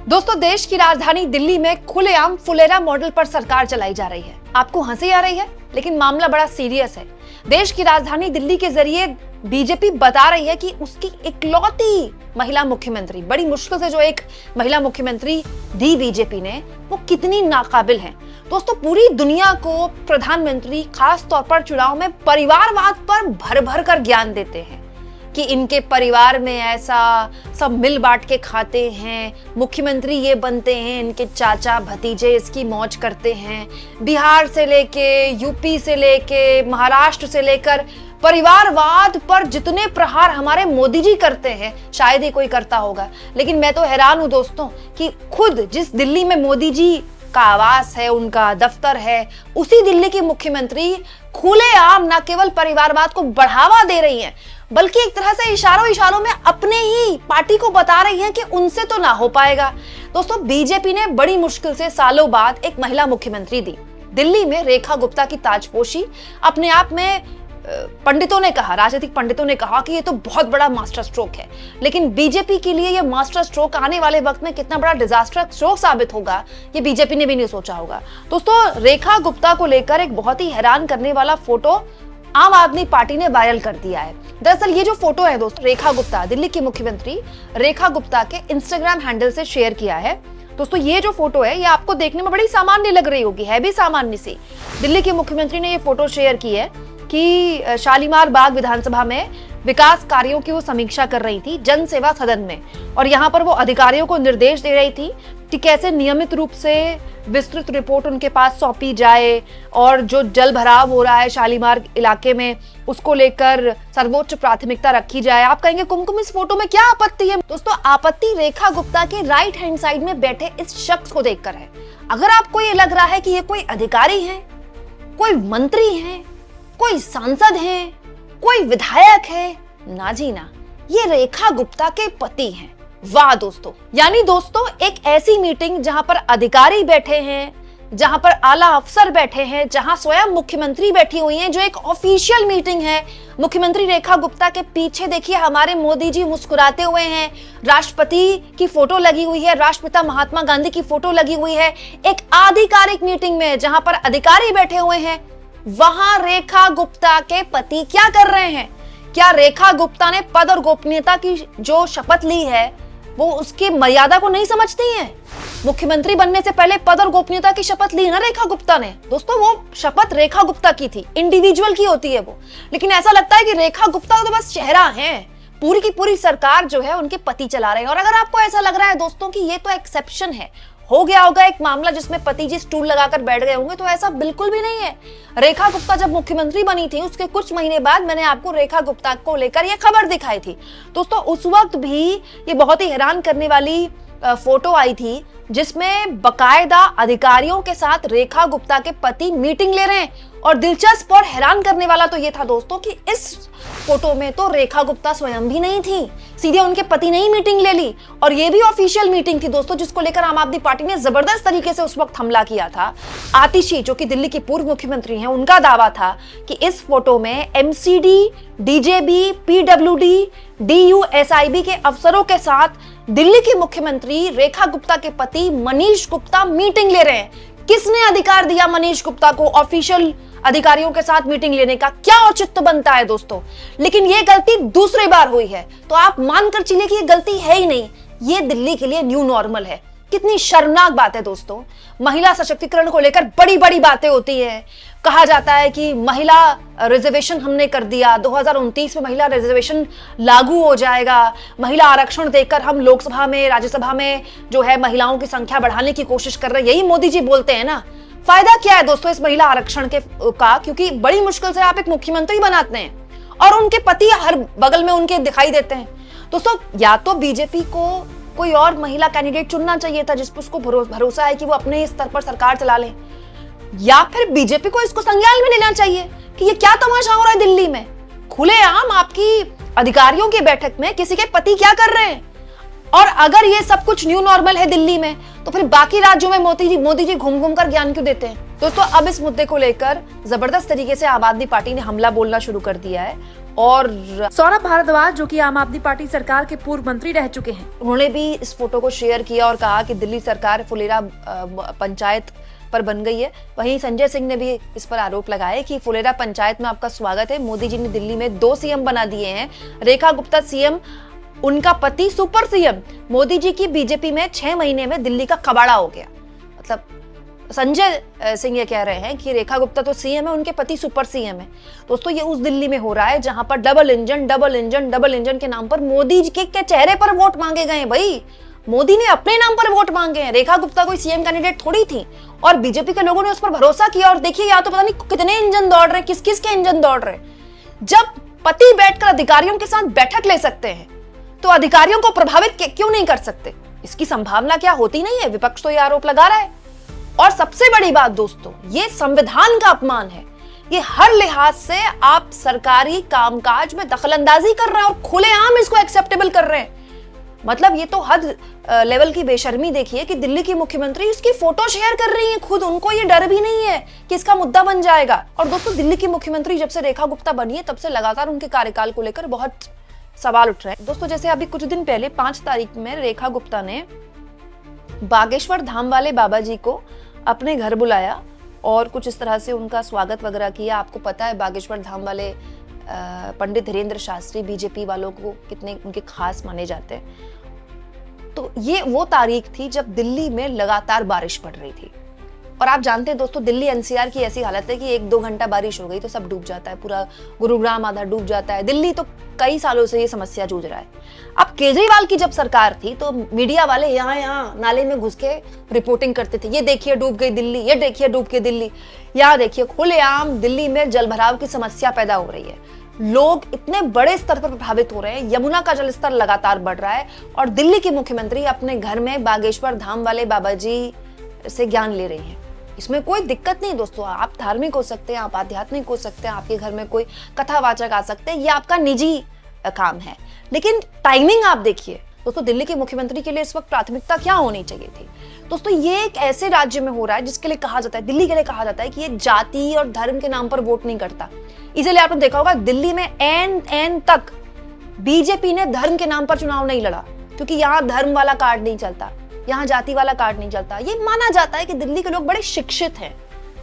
दोस्तों, देश की राजधानी दिल्ली में खुलेआम फुलेरा मॉडल पर सरकार चलाई जा रही है। आपको हंसी आ रही है, लेकिन मामला बड़ा सीरियस है। देश की राजधानी दिल्ली के जरिए बीजेपी बता रही है कि उसकी इकलौती महिला मुख्यमंत्री, बड़ी मुश्किल से जो एक महिला मुख्यमंत्री दी बीजेपी ने, वो कितनी नाकाबिल है। दोस्तों, पूरी दुनिया को प्रधानमंत्री खास तौर पर चुनाव में परिवारवाद पर भर भर कर ज्ञान देते हैं कि इनके परिवार में ऐसा सब मिल बांट के खाते हैं, मुख्यमंत्री ये बनते हैं, इनके चाचा भतीजे इसकी मौज करते हैं। बिहार से लेके, यूपी से लेके, महाराष्ट्र से लेकर परिवारवाद पर जितने प्रहार हमारे मोदी जी करते हैं, शायद ही कोई करता होगा। लेकिन मैं तो हैरान हूं दोस्तों कि खुद जिस दिल्ली में मोदी जी का आवास है, उनका दफ्तर है, उसी दिल्ली की मुख्यमंत्री खुलेआम न केवल परिवारवाद को बढ़ावा दे रही हैं, बल्कि एक तरह से इशारों इशारों में अपने ही पार्टी को बता रही हैं कि उनसे तो ना हो पाएगा। दोस्तों, बीजेपी ने बड़ी मुश्किल से सालों बाद एक महिला मुख्यमंत्री दी। दिल्ली में रेखा गुप्ता की ताजपोशी अपने आप में पंडितों ने कहा, राजनीतिक पंडितों ने कहा कि ये तो बहुत बड़ा मास्टर स्ट्रोक है। लेकिन बीजेपी के लिए ये मास्टर स्ट्रोक आने वाले वक्त में कितना बड़ा डिजास्टर स्ट्रोक साबित होगा, ये बीजेपी ने भी नहीं सोचा होगा। दोस्तों, रेखा गुप्ता को लेकर एक बहुत ही हैरान करने वाला फोटो आम आदमी पार्टी ने वायरल कर दिया है। दरअसल ये जो फोटो है दोस्तों, रेखा गुप्ता, दिल्ली की मुख्यमंत्री रेखा गुप्ता के इंस्टाग्राम हैंडल से शेयर किया है। दोस्तों, ये जो फोटो है, ये आपको देखने में बड़ी सामान्य लग रही होगी, है भी सामान्य सी। दिल्ली की मुख्यमंत्री ने ये फोटो शेयर की है कि शालीमार बाग विधानसभा में विकास कार्यों की वो समीक्षा कर रही थी जन सेवा सदन में, और यहाँ पर वो अधिकारियों को निर्देश दे रही थी कि कैसे नियमित रूप से विस्तृत रिपोर्ट उनके पास सौंपी जाए, और जो जल भराव हो रहा है शालीमार इलाके में, उसको लेकर सर्वोच्च प्राथमिकता रखी जाए। आप कहेंगे कुमकुम, इस फोटो में क्या आपत्ति है? दोस्तों, आपत्ति रेखा गुप्ता के राइट हैंड साइड में बैठे इस शख्स को देखकर है। अगर आपको ये लग रहा है कि ये कोई अधिकारी है, कोई मंत्री है, कोई सांसद है, कोई विधायक है, ना जी ना, ये रेखा गुप्ता के पति हैं। वाह दोस्तों! यानी दोस्तों, एक ऐसी मीटिंग जहां पर अधिकारी बैठे हैं, जहां पर आला अफसर बैठे हैं, जहां स्वयं मुख्यमंत्री बैठी हुई हैं, जो एक ऑफिशियल मीटिंग है। मुख्यमंत्री रेखा गुप्ता के पीछे देखिए हमारे मोदी जी मुस्कुराते हुए हैं, राष्ट्रपति की फोटो लगी हुई है, राष्ट्रपिता महात्मा गांधी की फोटो लगी हुई है। एक आधिकारिक मीटिंग में जहां पर अधिकारी बैठे हुए हैं, वहां रेखा गुप्ता के पति क्या कर रहे हैं? क्या रेखा गुप्ता ने पद और गोपनीयता की जो शपथ ली है, वो उसकी मर्यादा को नहीं समझती हैं? मुख्यमंत्री बनने से पहले पद और गोपनीयता की शपथ ली ना रेखा गुप्ता ने। दोस्तों, वो शपथ रेखा गुप्ता की थी, इंडिविजुअल की होती है वो। लेकिन ऐसा लगता है कि रेखा गुप्ता तो बस चेहरा है, पूरी की पूरी सरकार जो है उनके पति चला रहे हैं। और अगर आपको ऐसा लग रहा है दोस्तों कि ये तो एक्सेप्शन है, हो गया होगा एक मामला जिसमें पति जी स्टूल लगाकर बैठ गए होंगे, तो ऐसा बिल्कुल भी नहीं है। रेखा गुप्ता जब मुख्यमंत्री बनी थी, उसके कुछ महीने बाद मैंने आपको रेखा गुप्ता को लेकर यह खबर दिखाई थी। दोस्तों, उस वक्त भी ये बहुत ही हैरान करने वाली फोटो आई थी, जिसमें बकायदा अधिकारियों के साथ रेखा गुप्ता के पति मीटिंग ले रहे हैं। और दिलचस्प और हैरान करने वाला तो ये था दोस्तों कि इस फोटो में तो रेखा गुप्ता स्वयं भी नहीं थी, सीधे उनके पति ने ही मीटिंग ले ली। और ये भी ऑफिशियल मीटिंग थी दोस्तों, जिसको लेकर आम आदमी पार्टी ने जबरदस्त तरीके से उस वक्त हमला किया था। आतिशी, जो कि दिल्ली की पूर्व मुख्यमंत्री हैं, उनका दावा था कि इस फोटो में एमसीडी, डीजेबी, पीडब्ल्यूडी, डीयूएसआईबी के अफसरों के साथ दिल्ली की मुख्यमंत्री रेखा गुप्ता के पति मनीष गुप्ता मीटिंग ले रहे हैं। किसने अधिकार दिया मनीष गुप्ता को ऑफिशियल अधिकारियों के साथ मीटिंग लेने का? क्या औचित्य बनता है दोस्तों? लेकिन ये गलती दूसरी बार हुई है, तो आप मानकर चलिए कि ये गलती है ही नहीं, ये दिल्ली के लिए न्यू नॉर्मल है। कितनी शर्मनाक बात है दोस्तों। महिला सशक्तिकरण को लेकर बड़ी बड़ी बातें होती है। कहा जाता है कि महिला रिजर्वेशन हमने कर दिया, 2029 में महिला रिजर्वेशन लागू हो जाएगा, महिला आरक्षण देकर हम लोकसभा में, राज्यसभा में जो है महिलाओं की संख्या बढ़ाने की कोशिश कर रहे हैं। यही मोदी जी बोलते हैं ना। फायदा क्या है दोस्तों इस महिला आरक्षण का? क्योंकि बड़ी मुश्किल से आप एक मुख्यमंत्री बनाते हैं और उनके पति हर बगल में उनके दिखाई देते हैं। दोस्तों, या तो बीजेपी को कोई और महिला कैंडिडेट चुनना चाहिए था जिस पर उसको भरोसा है कि वो अपने स्तर पर सरकार चला ले, या फिर बीजेपी को इसको संज्ञान में लेना चाहिए कि ये क्या तमाशा हो रहा है दिल्ली में। खुलेआम आपकी अधिकारियों की बैठक में किसी के पति क्या कर रहे हैं? और अगर ये सब कुछ न्यू नॉर्मल है दिल्ली में, तो फिर बाकी राज्यों में मोदी जी घूम घूम कर ज्ञान क्यों देते हैं? दोस्तों अब इस मुद्दे को लेकर जबरदस्त तरीके से आम आदमी पार्टी ने हमला बोलना शुरू कर दिया है और सौरभ भारद्वाज जो कि आम आदमी पार्टी सरकार के पूर्व मंत्री रह चुके हैं, उन्होंने भी इस फोटो को शेयर किया और कहा कि दिल्ली सरकार फुलेरा पंचायत पर बन गई है। वहीं संजय सिंह ने भी इस पर आरोप लगाया कि फुलेरा पंचायत में आपका स्वागत है, मोदी जी ने दिल्ली में 2 सीएम बना दिए हैं, रेखा गुप्ता सीएम, उनका पति सुपर सीएम, मोदी जी की बीजेपी में 6 महीने में दिल्ली का कबाड़ा हो गया। मतलब संजय सिंह ये कह रहे हैं कि रेखा गुप्ता तो सीएम है, उनके पति सुपर सीएम है। दोस्तों ये उस दिल्ली में हो रहा है जहां पर डबल इंजन के नाम पर मोदी जी के चेहरे पर वोट मांगे गए। भाई मोदी ने अपने नाम पर वोट मांगे हैं, रेखा गुप्ता कोई सीएम कैंडिडेट थोड़ी थी और बीजेपी के लोगों ने उस पर भरोसा किया। और देखिए या तो पता नहीं कितने इंजन दौड़ रहे, किस किस के इंजन दौड़ रहे। जब पति बैठकर अधिकारियों के साथ बैठक ले सकते हैं तो अधिकारियों को प्रभावित क्यों नहीं कर सकते? इसकी संभावना क्या होती नहीं है? विपक्ष तो ये आरोप लगा रहा है। और सबसे बड़ी बात दोस्तों, ये संविधान का अपमान है। ये हर लिहाज से आप सरकारी कामकाज में दखलंदाजी कर रहे हैं और खुलेआम इसको एक्सेप्टेबल कर रहे हैं। मतलब ये तो हद लेवल की बेशर्मी देखिए कि दिल्ली की मुख्यमंत्री इसकी फोटो शेयर कर रही है खुद, उनको ये डर भी नहीं है कि इसका मुद्दा बन जाएगा। और दोस्तों दिल्ली की मुख्यमंत्री जब से रेखा गुप्ता बनी है तब से लगातार उनके कार्यकाल को लेकर बहुत सवाल उठ रहे हैं। दोस्तों जैसे अभी कुछ दिन पहले 5 तारीख में रेखा गुप्ता ने बागेश्वर धाम वाले बाबा जी को अपने घर बुलाया और कुछ इस तरह से उनका स्वागत वगैरह किया। आपको पता है बागेश्वर धाम वाले पंडित धीरेन्द्र शास्त्री बीजेपी वालों को कितने उनके खास माने जाते हैं। तो ये वो तारीख थी जब दिल्ली में लगातार बारिश पड़ रही थी और आप जानते हैं दोस्तों दिल्ली एनसीआर की ऐसी हालत है कि 1-2 घंटा बारिश हो गई तो सब डूब जाता है, पूरा गुरुग्राम आधा डूब जाता है। दिल्ली तो कई सालों से ये समस्या जूझ रहा है। अब केजरीवाल की जब सरकार थी तो मीडिया वाले यहाँ नाले में घुस के रिपोर्टिंग करते थे, ये देखिए डूब गई दिल्ली, ये देखिए डूब के दिल्ली। यहाँ देखिए खुलेआम दिल्ली में जलभराव की समस्या पैदा हो रही है, लोग इतने बड़े स्तर पर प्रभावित हो रहे हैं, यमुना का जलस्तर लगातार बढ़ रहा है और दिल्ली की मुख्यमंत्री अपने घर में बागेश्वर धाम वाले बाबा जी से ज्ञान ले रही हैं। इसमें कोई दिक्कत नहीं दोस्तों, आप धार्मिक हो सकते हैं, आप आध्यात्मिक हो सकते हैं, आपके घर में कोई कथावाचक आ सकते हैं, ये आपका निजी काम है। लेकिन टाइमिंग आप देखिए दोस्तों, दिल्ली के मुख्यमंत्री के लिए इस वक्त प्राथमिकता क्या होनी चाहिए थी? दोस्तों ये एक ऐसे राज्य में हो रहा है जिसके लिए कहा जाता है, दिल्ली के लिए कहा जाता है कि ये जाति और धर्म के नाम पर वोट नहीं करता। इसलिए आपने देखा होगा दिल्ली में एन तक बीजेपी ने धर्म के नाम पर चुनाव नहीं लड़ा, क्योंकि यहाँ धर्म वाला कार्ड नहीं चलता, यहाँ जाति वाला कार्ड नहीं चलता। ये माना जाता है कि दिल्ली के लोग बड़े शिक्षित हैं,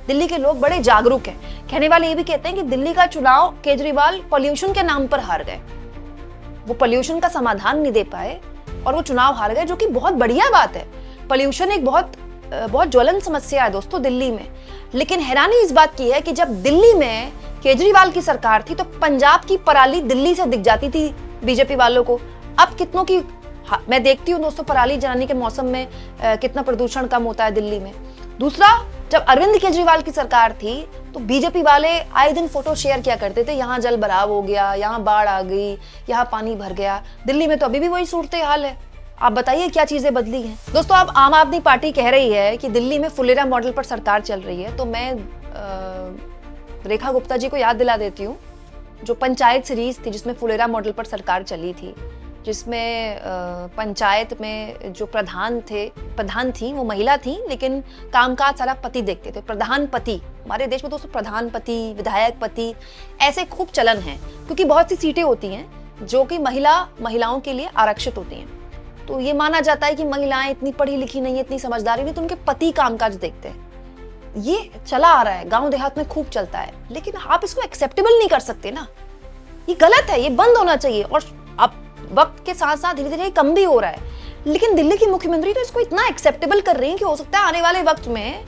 दिल्ली के लोग बड़े जागरूक हैं। कहने वाले ये भी कहते हैं कि दिल्ली का चुनाव केजरीवाल पॉल्यूशन के नाम पर हार गए, वो पॉल्यूशन का समाधान नहीं दे पाए और वो चुनाव हार गए, जो कि बहुत बढ़िया बात है। पॉल्यूशन एक बहुत ज्वलंत समस्या है दोस्तों दिल्ली में। लेकिन हैरानी इस बात की है कि जब दिल्ली में केजरीवाल की सरकार थी तो पंजाब की पराली दिल्ली से दिख जाती थी बीजेपी वालों को। अब कितनों की मैं देखती हूँ दोस्तों पराली जलाने के मौसम में कितना प्रदूषण कम होता है दिल्ली में। दूसरा, जब अरविंद केजरीवाल की सरकार थी तो बीजेपी वाले आए दिन फोटो शेयर किया करते थे, यहाँ जल भराव हो गया, यहाँ बाढ़ आ गई, यहाँ पानी भर गया। दिल्ली में तो अभी भी वही सूरत हाल है। आप बताइए क्या चीजें बदली हैं? दोस्तों अब आम आदमी पार्टी कह रही है कि दिल्ली में फुलेरा मॉडल पर सरकार चल रही है, तो मैं रेखा गुप्ता जी को याद दिला देती हूँ जो पंचायत सीरीज थी जिसमें फुलेरा मॉडल पर सरकार चली थी, जिसमें पंचायत में जो प्रधान थी वो महिला थी, लेकिन कामकाज सारा पति देखते थे। प्रधान पति, हमारे देश में दोस्तों प्रधान पति, विधायक पति ऐसे खूब चलन है, क्योंकि बहुत सी सीटें होती हैं जो कि महिलाओं के लिए आरक्षित होती हैं। तो ये माना जाता है कि महिलाएं इतनी पढ़ी लिखी नहीं है, इतनी समझदारी नहीं, तो उनके पति कामकाज देखते हैं। ये चला आ रहा है, गांव देहात में खूब चलता है, लेकिन आप इसको एक्सेप्टेबल नहीं कर सकते ना, ये गलत है, ये बंद होना चाहिए। और अब वक्त के साथ साथ धीरे धीरे कम भी हो रहा है, लेकिन दिल्ली की मुख्यमंत्री तो इसको इतना एक्सेप्टेबल कर रही है कि हो सकता है आने वाले वक्त में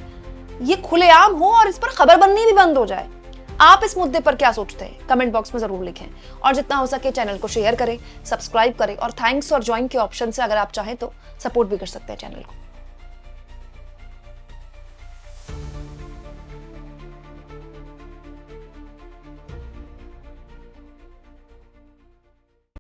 ये खुलेआम हो और इस पर खबर बननी भी बंद हो जाए। आप इस मुद्दे पर क्या सोचते हैं? कमेंट बॉक्स में जरूर लिखें और जितना हो सके चैनल को शेयर करें, सब्सक्राइब करें और थैंक्स और ज्वाइन के ऑप्शन से अगर आप चाहें तो सपोर्ट भी कर सकते हैं चैनल को।